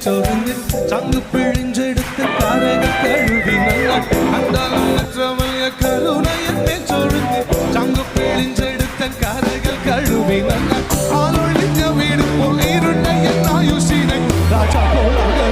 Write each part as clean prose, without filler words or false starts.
ചോറിഞ്ഞ് ചങ്ക് പിഴിഞ്ചെടുത്ത് കാരകൾ കഴുകി നല്ല കണ്ടാലമയ കരുണയെ ചൊറിഞ്ഞ് ചങ്ക് പിഴിഞ്ചെടുത്ത കാരകൾ കഴുകി നല്ല ആളൊഴിഞ്ഞ വീട് പോയിരുന്ന എന്നായുസിനെ Raja കോളകളം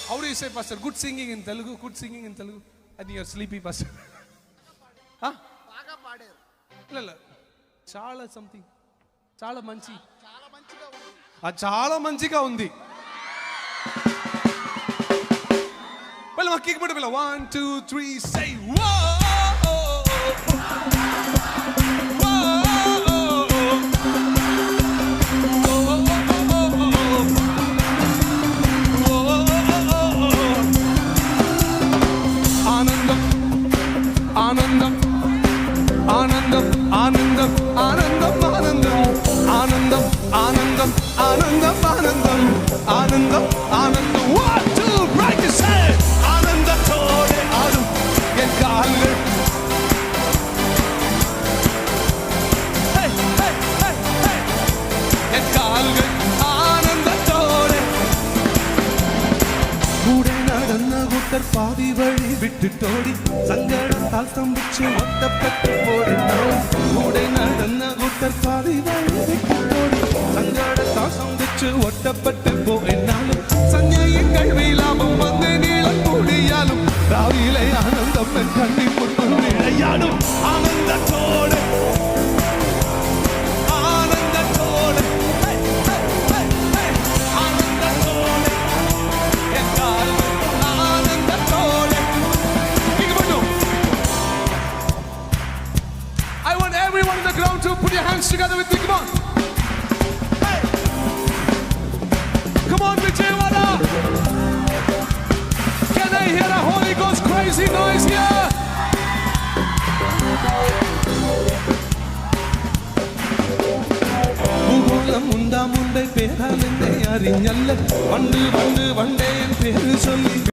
How do you say, Pastor? Good singing in Telugu. Good singing in Telugu. I think you're sleepy, Pastor. Huh? No. Chala something. Chala manchi. Chala manchiga undi. Well, ma kick buttu. 1, 2, 3, say whoa. Anandam, anandam, anandam, anandam, anandam, anandam, anandam, anandam, anandam, anandam. 1, 2, right to say. Anandatode adum en kaalgal. Hey, hey, hey, hey. En kaalgal anandatode. Kude nadanna guttar paadi vali vittitodi sangadataal sambicchu ottapettu podinnalu kude nadanna guttar paadi vali vittitodi sangadataal sambicchu ottapettu poennalu sanjayingal veelabam vandu neelam kodiyalum raavile aanandam en kanni muttum niyadum aanandatode aanandatode hey hey hey hey aanandatode en kaalgal aanandatode kikapattu. I want everyone on the ground to put your hands together with me. Come on. Hey. Come on, Vijayawada. Can I hear a Holy Ghost crazy noise here? Mugulam unda munde peralende ariñalle vandu vandu vande en peru solli